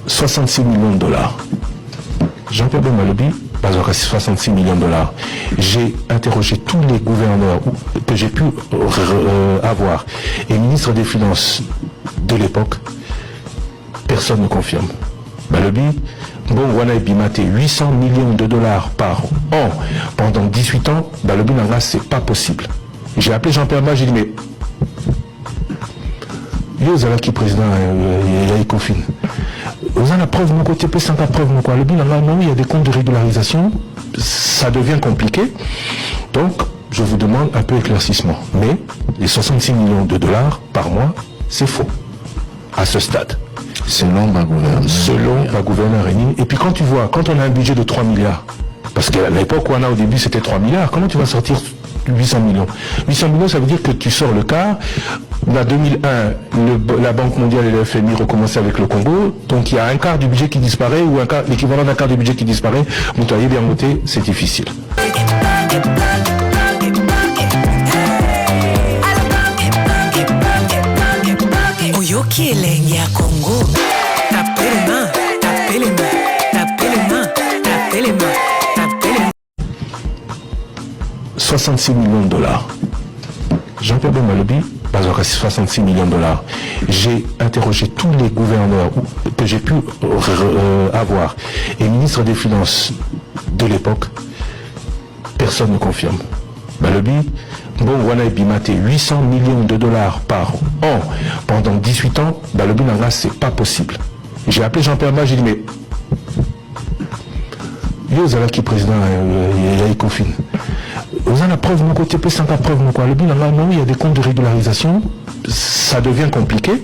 66 millions de dollars. Jean-Pierre Bemalobi, 66 millions de dollars. J'ai interrogé tous les gouverneurs que j'ai pu avoir et ministre des Finances de l'époque. Personne ne confirme. Balobi, bon, Wana Bimate, 800 millions de dollars par an pendant 18 ans. Balobi Nanga, c'est pas possible. J'ai appelé Jean-Pierre Bemalobi, j'ai dit, mais Yo Zalaki président Ecofin. Vous avez la preuve, mon côté, sans la preuve, mon côté. Il y a des comptes de régularisation, ça devient compliqué. Donc, je vous demande un peu d'éclaircissement. Mais les 66 millions de dollars par mois, c'est faux. À ce stade. Selon ma gouverneur. Selon ma gouverneur Rénine. Et puis quand tu vois, quand on a un budget de 3 milliards, parce qu'à l'époque où on a au début c'était 3 milliards, comment tu vas sortir 800 millions? 800 millions, ça veut dire que tu sors le quart. En 2001, la Banque mondiale et le FMI recommençaient avec le Congo. Donc il y a un quart du budget qui disparaît, ou l'équivalent d'un quart du budget qui disparaît. Moutaillé bien monté, c'est difficile. Oyoki elengi ya Congo. Tapez les mains, tapez les mains, tapez les mains, tapez les mains, tapez les mains. 66 millions de dollars. Jean-Pierre Bemalobi, 66 millions de dollars. J'ai interrogé tous les gouverneurs que j'ai pu avoir et ministre des Finances de l'époque. Personne ne confirme. Balobi, bon, Wana Bimate, 800 millions de dollars par an pendant 18 ans. Balobi Nanga, c'est pas possible. J'ai appelé Jean-Pierre Bemalobi, j'ai dit, mais Yo Zalaki président Ecofin. Vous avez la preuve, mon côté, sans la preuve, mon côté. Il y a des comptes de régularisation, ça devient compliqué.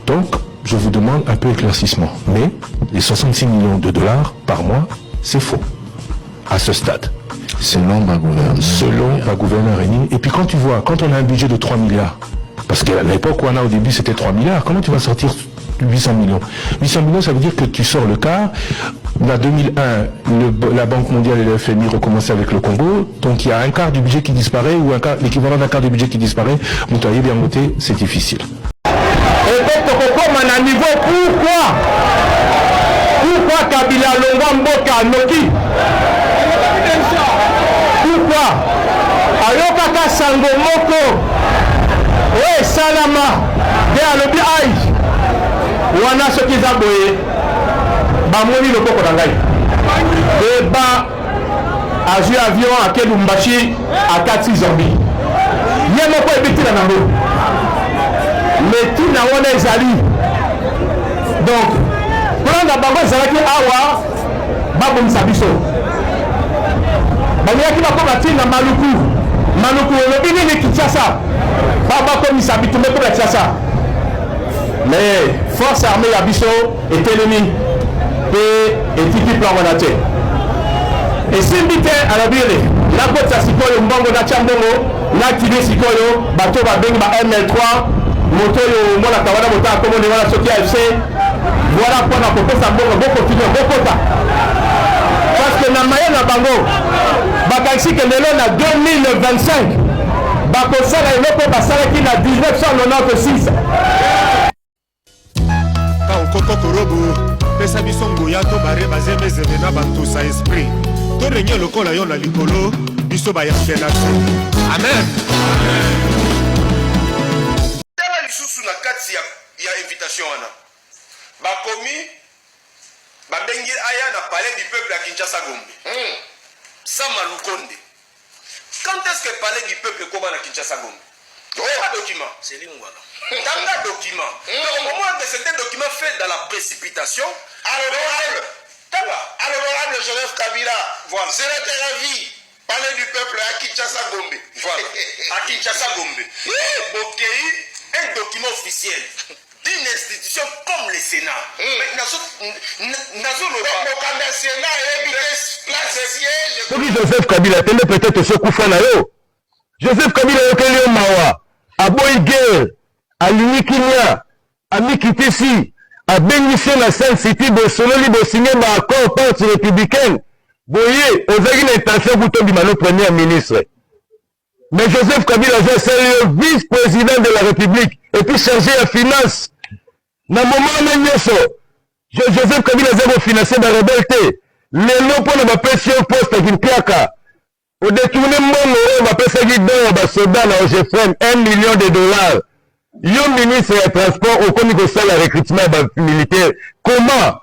Donc, je vous demande un peu d'éclaircissement. Mais les 66 millions de dollars par mois, c'est faux. À ce stade. Selon ma gouverneur. Selon ma gouverneur Rénine. Et puis quand tu vois, quand on a un budget de 3 milliards, parce qu'à l'époque où on a au début c'était 3 milliards, comment tu vas sortir 800 millions? 800 millions, ça veut dire que tu sors le quart. En 2001, la Banque mondiale et le FMI recommençaient avec le Congo. Donc il y a un quart du budget qui disparaît, ou l'équivalent d'un quart du budget qui disparaît. Moutaillé bien monté, c'est difficile. Et donc, comme à un niveau, pourquoi Kabila Longa Mboka Noki? Pourquoi Ayokaka Sango Moko Ouais, Salama de Alobi Aïe Wana Soki Zaboye Bamoni le Koko Nangai Débat a joué avion à Kelumbashi à 4-6 zombies. Yémo ko ebiti na nango. Mais tout na wana ezali. Donc, prendre bango ezalaki awa Babou Msabiso. Bamiyaki bakoma tina Maluku. Maluku olobi nini Kinshasa. Baba comme Misabitu mais comme Kinshasa. Mais force armée ya biso est ennemie. Et tiki plan wanaté. Et simbite à la bire, la côte à Sikoyo, Mbongo na Chambongo, na Kide Sikoyo, bateau va bengi ba ML3, moto yo mona kawada mota comme on est voilà Sokia FC. Voilà pour la propose à Mbongo, beaucoup finir, beaucoup ta. Parce que na maye na bango, bakansi que lelo na 2025, bako sala eloko basala ki na 1996. Ka okoko korobo, pesa biso ngoya to bare bazeme zevena bantu sa esprit. To renye lokola yo na likolo, biso ba yakela. Amen. Tala lisusu na kati ya invitation wana. Bakomi babengi aya na palais du peuple à Kinshasa Gombe. Sama Lukonde. Quand est-ce que palais du peuple comment na Kinshasa Gombe? Un document. C'est l'ingwala. Dans un document. Donc au moins que c'était un document fait dans la précipitation. L'honorable Joseph Kabila, voilà. Sénateur à vie, palais du peuple à Kinshasa Gombe. Voilà. À Kinshasa Gombe. Bokei, un document officiel d'une institution comme le Sénat. Joseph Kabila était peut-être ce coup fanayo. Joseph Kabila était Mawa, à Boïguer, à Lunikinia, à Mikitisi, à bénéficier la Sainte-Cité de Sololi de signer un accord parti républicaine. Vous voyez, vous avez une intention pour tomber le premier ministre. Mais Joseph Kabila, c'est le vice-président de la République et puis chargé à finance. Dans le moment où Joseph Kabila zéro financé par rebelle. Les lots pour la pression poste à Gimpiaka. Au détourné mon euro, ma personne qui donne à soldat à OGFM $1 million. Yo ministre des Transports au comité de la recrutement militaire. Comment?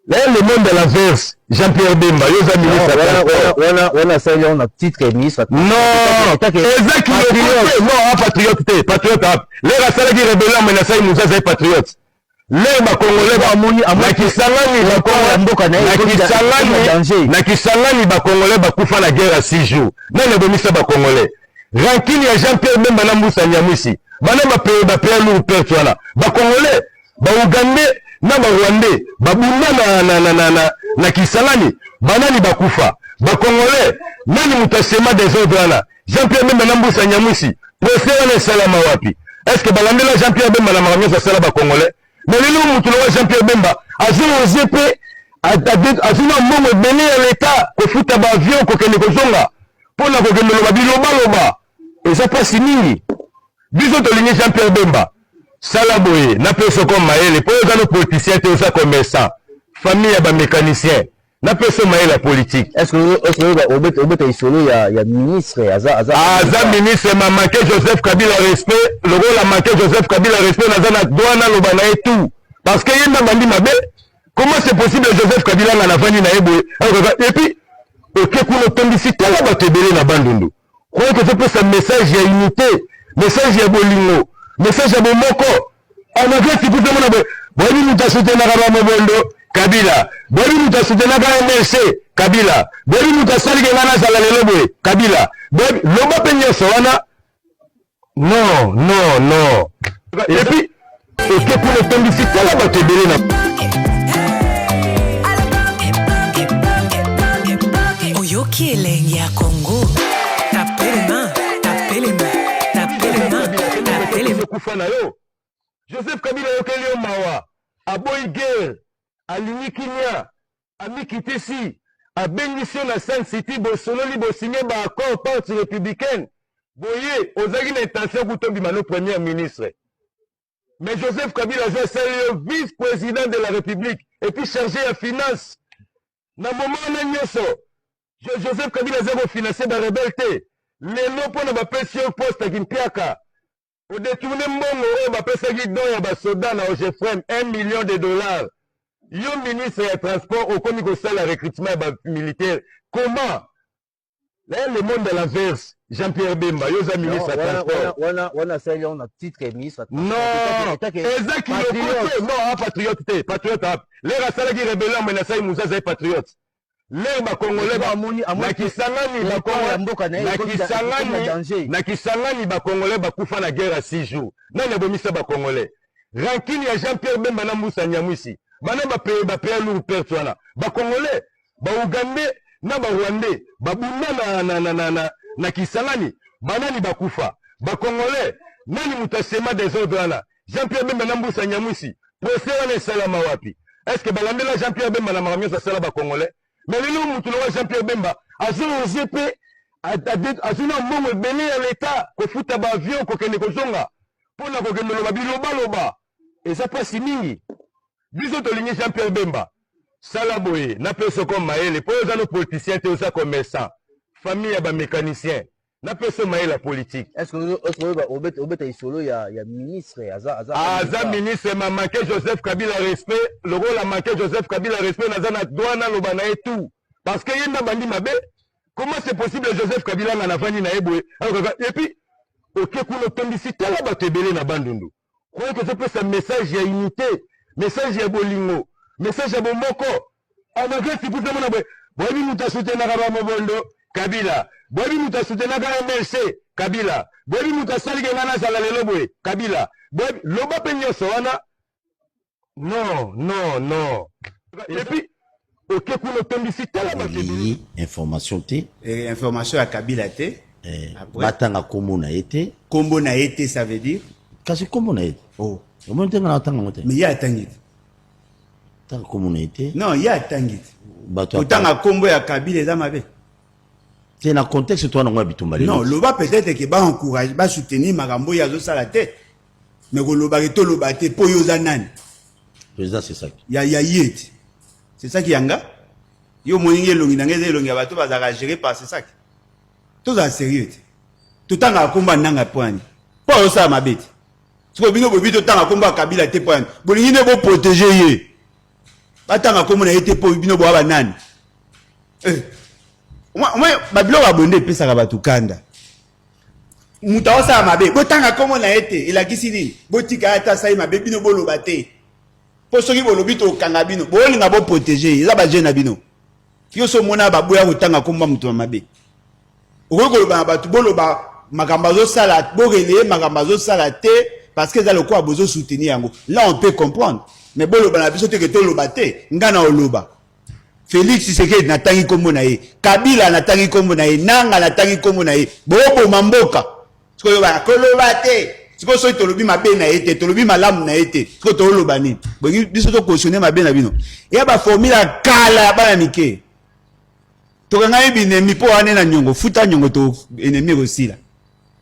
Là, le monde de l'inverse. Jean-Pierre Bemba, yo za ministre on a ça, on a titre ministre. Non, exactement. Non, patriote, patriote. Les rassala qui rébellent, mais ça, ils nous ont patriote. Les Congolais, Nakisangani, Congolais, Bakoufa la guerre à 6 jours. Non, le bomissa Congolais. Rankini à Jean-Pierre Bemba, Namoussa Nyamousi. Banama paye, lourd, père, tu vois. Congolais, Ougandais, na Rwandais, Babunda na Kisangani, Banani Bakoufa. Congolais, nani mutasema des ordres là. Jean-Pierre Bemba, Namoussa Nyamousi. Procès, on est salama wapi. Est-ce que Balandela Jean-Pierre Bemba, la marmie, ça sera Congolais? Mais les gens qui Jean-Pierre Bemba, à ZP, à moment donné à l'État, au foot à avion, au Kenekozonga, pour la Loba, et ça passe ni. Bisous de ligne Jean-Pierre Bemba, Salaboye, n'a pas ce comme Maël, pour les politiciens, tout ça commerçant, famille à mécanicien, n'a pas ce Maël la politique. Est-ce que au isolé, il y a ministre, Aza ministre m'a manqué Joseph Kabila respect, le rôle a manqué Joseph Kabila respect dans la douane lobana et tout. Parce que yenda bandi mabe, comment c'est possible Joseph Kabila na vani na ebo et puis OK kuno tondisi tala ba tebele na bandundu. Croyez que c'est un message à unité, message à bolingo, message à bomoko. On a vu si vous demandez boyi mutasute na kaba mobondo Kabila, boyi mutasute na kaba MLC Kabila, boyi mutasali ngana sala lelo Kabila. Loba penye soana. Non. Et puis OK pour le temps d'ici là ba tebele na Oyoki elengi ya Congo. Tapez les mains. Joseph Kabila yokeli yo mawa. Aboyi guerre. Alini kinya. Amiki tesi. Abengisio na Sun City Bolsonaro Bosigné ba accord parti républicaine. Boye, ozaki na intention kutombi mano premier ministre. Mais Joseph Kabila est le vice-président de la République et puis chargé à finance. Na moment na nyoso. Joseph Kabila zéro financé par rebelle. Les lots pour la pression poste à Gimpiaka. Au détourné mon ma personne qui donne à soldat à OGFM $1 million. Yo ministre des Transports au comité de la recrutement militaire. Comment? Là, le monde de l'inverse. Jean-Pierre Bemba, yo za ministre des Transports. On a ça, on a titre ministre. Non, exactement. Non, patriote, patriote. Les rassala qui rébellent, mais na ça, ils nous ont patriote. Les Congolais, Nakisangani, Congolais, Bakoufa la guerre à 6 jours. Non, le bomissa Congolais. Rankini à Jean-Pierre Bemba, Namoussa Nyamousi. Banama paye, lourd, père, tu vois. Congolais, Ougandais, na Rwandais, Babunda na Kisangani, Banani Bakoufa. Congolais, nani mutasema des ordres là. Jean-Pierre Bemba, Namoussa Nyamousi. Procès, on est salama wapi. Est-ce que Balandela Jean-Pierre Bemba, la marmie, ça sera Congolais? Mais les gens qui Jean-Pierre Bemba, à ZP, à moment donné à l'État, au foot à avion, au Kenekozonga, pour la Loba, et ça passe ni. Bisous de ligne Jean-Pierre Bemba, Salaboye, n'a pas ce comme Maël, pour les politiciens, tout ça commerçant, famille à mécanicien, n'a pas ce Maël la politique. Est-ce que au isolé, il y a ministre, Aza ministre m'a manqué Joseph Kabila respect, le rôle a manqué Joseph Kabila respect, dans la douane lobana et tout. Parce que yenda bandi mabe, comment c'est possible Joseph Kabila na vani na ebo et puis OK kuno tondisi tala ba tebele na bandundu. Croyez que c'est un message à unité, message à bolingo, message à bomoko. On a vu si vous demandez boyi mutasute na kaba mobondo Kabila, boyi mutasute na kaba MLC Kabila, boyi mutasali ngana sala lelo boye Kabila, boyi loba penye soana. Non. Et puis OK kuno tondisi tala ba tebele. Information T. Information à Kabila T. Batanga kombo na été. Kombo na été, ça veut dire? Kasi kombo na été. Oh. Comment tu as tanga moté? Mais il y a tangit. Tanga kombo na été? Non, il y a tangit. Tanga kombo ya Kabila za mabe. C'est dans le contexte toi na bitumba. Non, loba peut-être que ba encourager, ba soutenir makambo ya zo sala tête. Mais ko loba to loba te po yo za nani. Président, c'est ça. Il y a yet. C'est ça qui yanga. Yo moninge longi nangeze longi abato bazaka gérer par c'est ça. Tout ça sérieux. Tout temps à combat nanga point. Pas ça ma bête. Tu peux bien tout temps à combat Kabila te point. Bolingi ne bo protéger yé. Pas tant à combat na été pour bino bo banane. Moi babilo abonde pesa ka batu kanda. Mutawa sa mabe. Botanga comment na été et la kisini. Botika ata sai mabe bino bolo bate. Pour ceux qui vont le au Kangabino, ils vont protéger, ils vont jeune abino. Yo so mona ba boya utanga komba mutu mabe. Okolo ba batu bolo ba makambazo sala, bo relé makambazo sala te parce que za le quoi besoin soutenir yango. Là on peut comprendre. Mais bolo ba na biso te que to lobate, ngana oloba. Félix Tshisekedi na tangi kombo na ye, Kabila na tangi kombo na ye, Nanga na tangi kombo na ye. Bobo mamboka. Siko ba kolobate. Siko so tolobi mabe na ete, tolobi malamu na ete. Siko to lobani. Bongi biso to cautionner mabe na bino. Ya ba formula kala ba na mike. Tokanga binemi po ane na nyongo, futa nyongo to ennemi aussi là.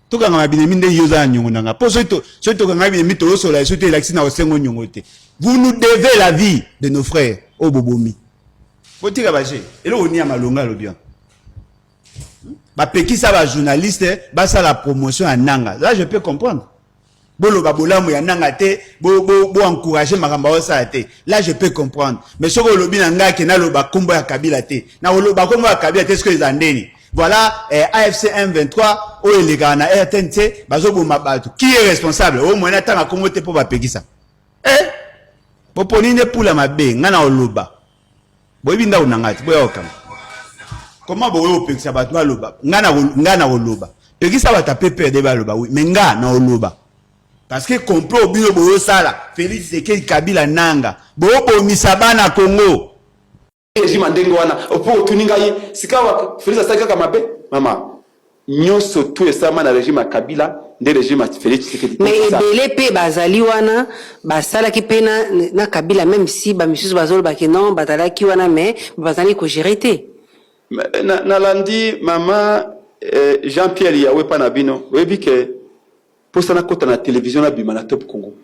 Tokanga binemi nde yoza nyongo nanga. Po so tokanga binemi to sola so te laxi na osengo nyongo te. Vous nous devez la vie de nos frères au Bobomi. Botika baje, elo oni amalonga lo bien. Ba pekisa ba journaliste, ba sa la promotion à Nanga. Là je peux comprendre. Bolo babolamu ya Nanga te, bo encourager makamba osa te. Là je peux comprendre. Mais soko lobi nanga ke na loba kombo ya Kabila te. Na loba kombo ya Kabila te ce que les andeni. Voilà AFC M23 o elega na RTNC bazo bo mabatu. Qui est responsable? O mona tanga kombo te po ba pekisa. Poponi ne pula mabe ngana oloba. Boyibinda unangati boya okama. Comment boyo pekisa batu aloba? Ngana oloba. Pekisa bata pepe de baloba oui, mais ngana oloba. Parce que complot bino boyo sala Félix Tshisekedi Kabila Nanga bobo misabana Congo régime ndengo wana opo tuninga yi sikawa Félix Tshisekedi kama be mama nyoso tout esama na régime Kabila nde régime Félix Tshisekedi mais ebele pe bazali wana basala ki pena na Kabila même si ba misusu bazolo ba non batala ki wana mais bazali ko gérer te na landi mama Jean-Pierre Yawe pana bino webi ke pour ça na kota na télévision na bima na Top Congo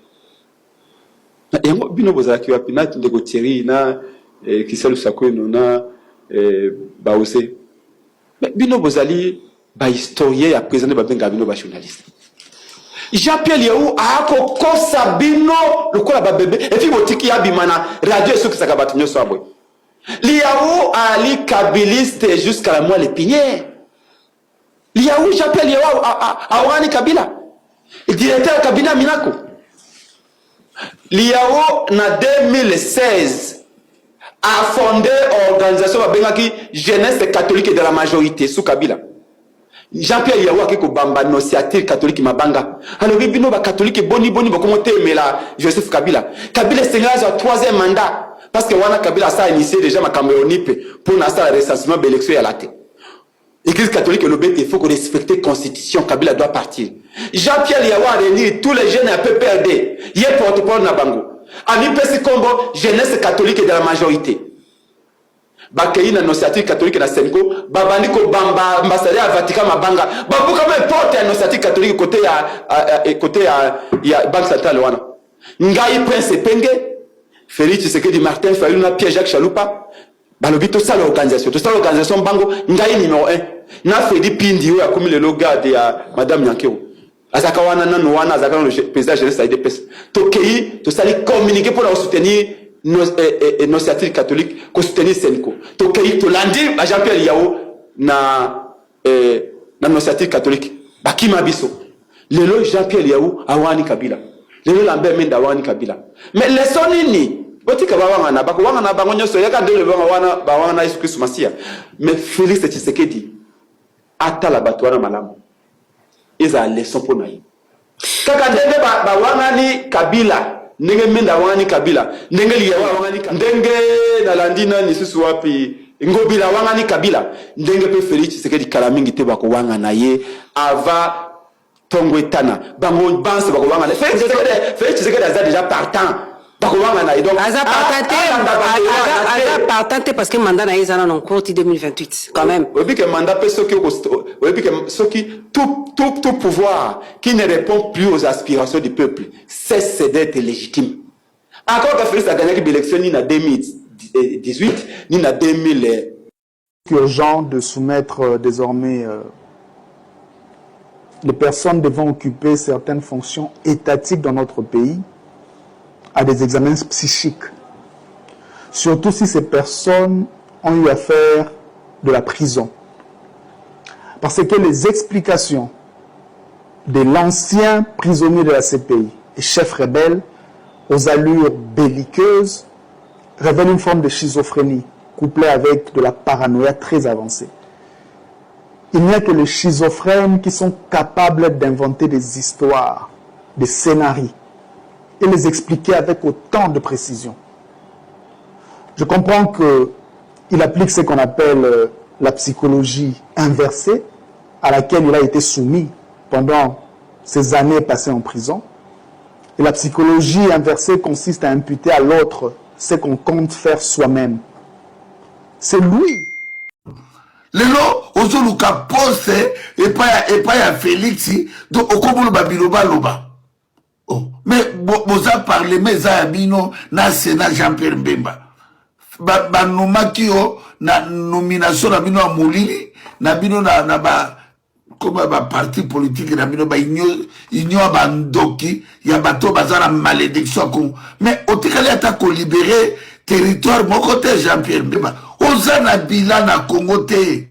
na yango bino bozaki wapi na ndeko Thierry na Kiselu Sakweno na baose bino bozali ba historien ya président ba benga bino ba journaliste Jean-Pierre Liaou a kokosa bino lokola ba bébé et puis botiki ya bima na radio so kisaka batu nyoso aboy Liaou ali kabiliste jusqu'à la moelle épinière Liaou Jean-Pierre Liaou a wani Kabila le directeur cabinet Minako. Liao, en 2016, a fondé l'organisation qui Jeunesse catholique de la majorité sous Kabila. Jean-Pierre Liao a fait bamba initiative catholique Mabanga. Alors, il y a catholique boni comment mais là Joseph Kabila. Kabila c'est le troisième mandat parce que Wana Kabila a initié déjà ma Camerounipe pour l'instant le recensement de l'élection à la tête. L'Église catholique et le BT, il faut qu'on respecte la constitution. Kabila doit partir. Jean-Pierre Liawa a réuni tous les jeunes à PPRD. Il y a porte-parole Nabango. Ami Pessi Combo, jeunesse catholique de la majorité. Bakei na initiative catholique na Senko, Babaniko Bamba, ambassadeur à Vatican Mabanga. Babu quand même porte une initiative catholique côté à Banque Centrale Wana. Ngai Prince Penge, Félix Tshisekedi Martin Fayulu Pierre-Jacques Chaloupa. Balobi tout ça l'organisation Bango ngai numéro 1 na Fedi Pindi ya comme le logo de madame Nyankeo azaka wana nanu wana azaka le président jeunesse IDPS to kei to sali communiquer pour soutenir nos initiatives catholiques ko soutenir Senko to kei to landi ba Jean-Pierre Liao na initiative catholique bakima biso lelo Jean-Pierre Liao awani Kabila lelo Lambert Menda awani Kabila mais les sonini botika bawanga bako wanga na bango nyoso yaka ndele bawanga na Yesu Kristo Masia mais Félix Tshisekedi ata la batwana malamu eza leçon pour nayi kaka ndenge bawanga ni Kabila ndenge Menda wanga ni Kabila ndenge liya wanga ni ndenge na landina ni susu wapi ngobila wanga ni Kabila ndenge pe Félix Tshisekedi kala mingi te bako wanga na ye ava tongo etana bango banse bako wanga Félix Tshisekedi a déjà partant. Donc, partant parce que le mandat n'a pas en cours 2028 quand même. Oui, que mandat tout pouvoir qui ne répond plus aux aspirations du peuple cesse d'être légitime. Encore que Félix a gagné l'élection ni en 2018, ni en 2000. Urgent de soumettre désormais les personnes devant occuper certaines fonctions étatiques dans notre pays à des examens psychiques. Surtout si ces personnes ont eu à faire de la prison. Parce que les explications de l'ancien prisonnier de la CPI et chef rebelle aux allures belliqueuses révèlent une forme de schizophrénie couplée avec de la paranoïa très avancée. Il n'y a que les schizophrènes qui sont capables d'inventer des histoires, des scénarios et les expliquer avec autant de précision. Je comprends qu'il applique ce qu'on appelle la psychologie inversée, à laquelle il a été soumis pendant ces années passées en prison. Et la psychologie inversée consiste à imputer à l'autre ce qu'on compte faire soi-même. C'est lui. Lelo ozoluka pose et pas ya Félix donc okomolo babiloba loba. Oh, mais boza parler mais za bino na Sénat Jean-Pierre Mbemba. Ba nomaki yo na nomination na bino a Molili na bino na ba comme ba parti politique na bino ba union ba ndoki ya bato bazana malédiction ko mais otikali ata ko libérer territoire mon côté Jean-Pierre Mbemba ozana bilan na Congo te.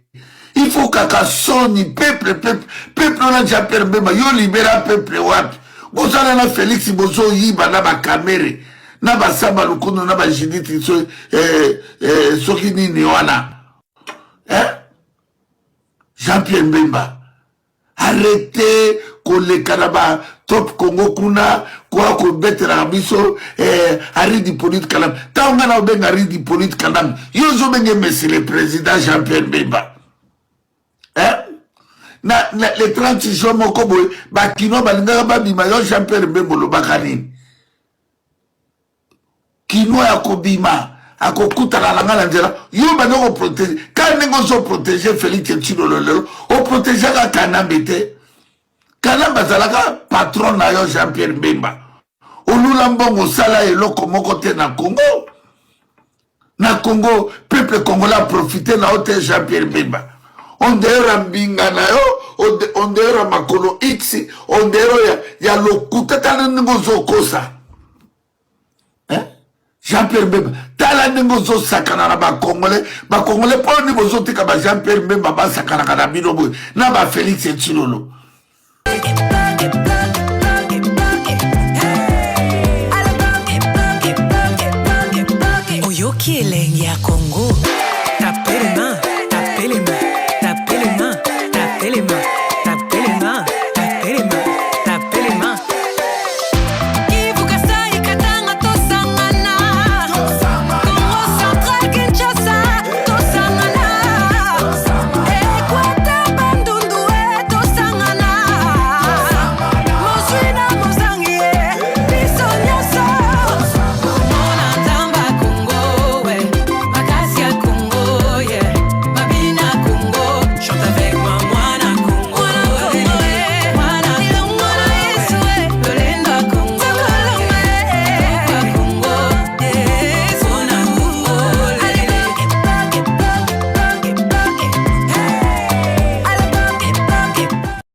Il faut kaka soni peuple na Jean-Pierre Mbemba yo libéra peuple wapi bozana na Félix bozo yiba na ba kamere na ba samba lukuno na ba jiditi soki nini wana Jean-Pierre Mbemba arrêtez koleka na ba top Congo kuna kwa ko betera biso aridi politique kalam taonga na obenga aridi politique kalam yozo benge monsieur le président Jean-Pierre Mbemba les 30 jours moko boy ba kino balingaka babima yo Jean-Pierre Mbemba lobaka nini kino ya kobima akokutana na ngala nzela yo bano ko protéger quand nengo so protéger Félix Tshilolo lelo o protéger ka Kanambe te Kanamba zalaka patron na yo Jean-Pierre Mbemba olula mbongo sala eloko moko te na Congo peuple congolais a profité na hôtel Jean-Pierre Mbemba on dera mbinga na yo on dera makolo X on dera ya lokuta tala nengo zo kosa Jean-Pierre Mbemba tala nengo zo sakana na ba congolais po ni bozo tika ba Jean-Pierre Mbemba ba sakana kana bino boy na ba Félix Tshilolo Oyoki elengi ya Congo.